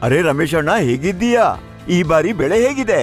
ಅರೆ ರಮೇಶ್ ಅಣ್ಣ, ಹೇಗಿದ್ದೀಯಾ? ಈ ಬಾರಿ ಬೆಳೆ ಹೇಗಿದೆ?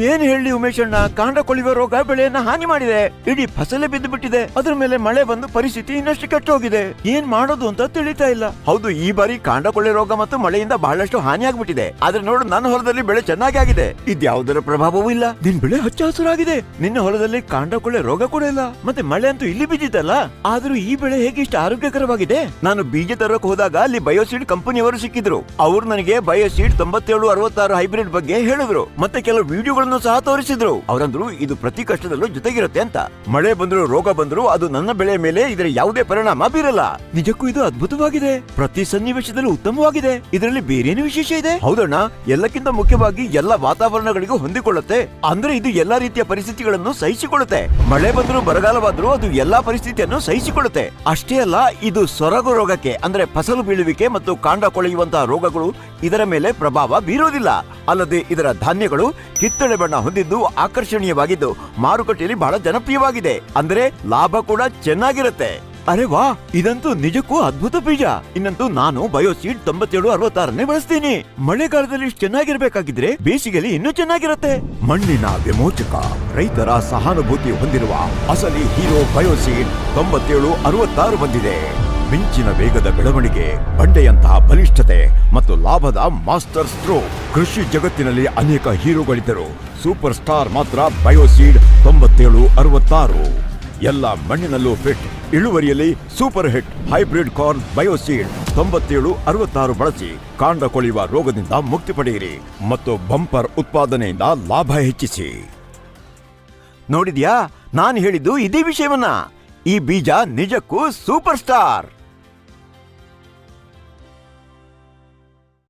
ಏನ್ ಹೇಳಿ ಉಮೇಶ್ ಅಣ್ಣ, ಕಾಂಡ ಕೊಳೆಯುವ ರೋಗ ಬೆಳೆಯನ್ನ ಹಾನಿ ಮಾಡಿದೆ. ಇಡೀ ಫಸಲೇ ಬಿದ್ದು ಬಿಟ್ಟಿದೆ. ಅದ್ರ ಮೇಲೆ ಮಳೆ ಬಂದು ಪರಿಸ್ಥಿತಿ ಇನ್ನಷ್ಟು ಕೆಟ್ಟೋಗಿದೆ. ಏನ್ ಮಾಡೋದು ಅಂತ ತಿಳಿತಾ ಇಲ್ಲ. ಹೌದು, ಈ ಬಾರಿ ಕಾಂಡ ಕೊಳೆ ರೋಗ ಮತ್ತು ಮಳೆಯಿಂದ ಬಹಳಷ್ಟು ಹಾನಿ ಆಗ್ಬಿಟ್ಟಿದೆ. ಆದ್ರೆ ನೋಡು, ನನ್ನ ಹೊಲದಲ್ಲಿ ಬೆಳೆ ಚೆನ್ನಾಗಿ ಆಗಿದೆ. ಇದ್ಯಾವುದರ ಪ್ರಭಾವವೂ ಇಲ್ಲ. ನಿನ್ ಬೆಳೆ ಹಚ್ಚ ಹಸುರಾಗಿದೆ. ನಿನ್ನ ಹೊಲದಲ್ಲಿ ಕಾಂಡ ಕೊಳೆ ರೋಗ ಕೂಡ ಇಲ್ಲ. ಮತ್ತೆ ಮಳೆ ಅಂತೂ ಇಲ್ಲಿ ಬಿದ್ದಿತ್ತಲ್ಲ. ಆದ್ರೂ ಈ ಬೆಳೆ ಹೇಗೆ ಇಷ್ಟು ಆರೋಗ್ಯಕರವಾಗಿದೆ? ನಾನು ಬೀಜ ತರಕ್ ಹೋದಾಗ ಅಲ್ಲಿ ಬಯೋಸೀಡ್ ಕಂಪನಿಯವರು ಸಿಕ್ಕಿದ್ರು. ಅವರು ನನಗೆ ಬಯೋಸೀಡ್ 9766 ಹೈಬ್ರಿಡ್ ಬಗ್ಗೆ ಹೇಳಿದ್ರು. ಮತ್ತೆ ಕೆಲವು ವಿಡಿಯೋಗಳು ಸಹ ತೋರಿಸಿದ್ರು. ಅವರಂದ್ರು ಇದು ಪ್ರತಿ ಕಷ್ಟದಲ್ಲೂ ಜೊತೆಗಿರುತ್ತೆ ಅಂತ. ಮಳೆ ಬಂದ್ರು ರೋಗ ಬಂದ್ರು ಅದು ನನ್ನ ಬೆಳೆ ಮೇಲೆ ಇದರ ಯಾವುದೇ ಪರಿಣಾಮ ಬೀರಲ್ಲ. ನಿಜಕ್ಕೂ ಇದು ಅದ್ಭುತವಾಗಿದೆ. ಪ್ರತಿ ಸನ್ನಿವೇಶದಲ್ಲೂ ಉತ್ತಮವಾಗಿದೆ. ಇದರಲ್ಲಿ ಬೇರೇನು ವಿಶೇಷ ಇದೆ? ಹೌದಣ್ಣ, ಎಲ್ಲಕ್ಕಿಂತ ಮುಖ್ಯವಾಗಿ ಎಲ್ಲ ವಾತಾವರಣಗಳಿಗೂ ಹೊಂದಿಕೊಳ್ಳುತ್ತೆ. ಅಂದ್ರೆ ಇದು ಎಲ್ಲಾ ರೀತಿಯ ಪರಿಸ್ಥಿತಿಗಳನ್ನು ಸಹಿಸಿಕೊಳ್ಳುತ್ತೆ. ಮಳೆ ಬಂದ್ರು ಬರಗಾಲವಾದ್ರೂ ಅದು ಎಲ್ಲಾ ಪರಿಸ್ಥಿತಿಯನ್ನು ಸಹಿಸಿಕೊಳ್ಳುತ್ತೆ. ಅಷ್ಟೇ ಅಲ್ಲ, ಇದು ಸೊರಗು ರೋಗಕ್ಕೆ ಅಂದ್ರೆ ಫಸಲು ಬೀಳುವಿಕೆ ಮತ್ತು ಕಾಂಡ ಕೊಳೆಯುವಂತಹ ರೋಗಗಳು ಇದರ ಮೇಲೆ ಪ್ರಭಾವ ಬೀರೋದಿಲ್ಲ. ಅಲ್ಲದೆ ಇದರ ಧಾನ್ಯಗಳು ಕಿತ್ತಳೆ ಬಣ್ಣ ಹೊಂದಿದ್ದು ಆಕರ್ಷಣೀಯವಾಗಿದ್ದು ಮಾರುಕಟ್ಟೆಯಲ್ಲಿ ಬಹಳ ಜನಪ್ರಿಯವಾಗಿದೆ. ಅಂದ್ರೆ ಲಾಭ ಕೂಡ ಚೆನ್ನಾಗಿರುತ್ತೆ. ಅರೆ ವಾ, ಇದಂತೂ ನಿಜಕ್ಕೂ ಅದ್ಭುತ ಬೀಜ. ಇನ್ನಂತೂ ನಾನು ಬಯೋಸೀಡ್ 9766 ಬಳಸ್ತೀನಿ. ಮಳೆಗಾಲದಲ್ಲಿ ಚೆನ್ನಾಗಿರ್ಬೇಕಾಗಿದ್ರೆ ಬೇಸಿಗೆಯಲ್ಲಿ ಇನ್ನೂ ಚೆನ್ನಾಗಿರುತ್ತೆ. ಮಣ್ಣಿನ ವಿಮೋಚಕ, ರೈತರ ಸಹಾನುಭೂತಿ ಹೊಂದಿರುವ ಅಸಲಿ ಹೀರೋ ಬಯೋಸೀಡ್ 9766 ಬಂದಿದೆ. ಮಿಂಚಿನ ವೇಗದ ಬೆಳವಣಿಗೆ, ಬಂಡೆಯಂತಹ ಬಲಿಷ್ಠತೆ ಮತ್ತು ಲಾಭದ ಮಾಸ್ಟರ್ ಸ್ಟ್ರೋಕ್. ಕೃಷಿ ಜಗತ್ತಿನಲ್ಲಿ ಅನೇಕ ಹೀರೋಗಳಿದ್ದರು. ಸೂಪರ್ ಸ್ಟಾರ್ ಮಾತ್ರ ಬಯೋಸೀಡ್ 9766. ಎಲ್ಲ ಮಣ್ಣಿನಲ್ಲೂ ಫಿಟ್, ಇಳುವರಿಯಲ್ಲಿ ಸೂಪರ್ ಹಿಟ್ ಹೈಬ್ರಿಡ್ ಕಾರ್ನ್ ಬಯೋಸೀಡ್ 9766 ಬಳಸಿ ಕಾಂಡ ಕೊಳೆಯುವ ರೋಗದಿಂದ ಮುಕ್ತಿ ಪಡೆಯಿರಿ ಮತ್ತು ಬಂಪರ್ ಉತ್ಪಾದನೆಯಿಂದ ಲಾಭ ಹೆಚ್ಚಿಸಿ. ನೋಡಿದ್ಯಾ, ನಾನು ಹೇಳಿದ್ದು ಇದೇ ವಿಷಯವನ್ನ. ಈ ಬೀಜ ನಿಜಕ್ಕೂ ಸೂಪರ್ ಸ್ಟಾರ್.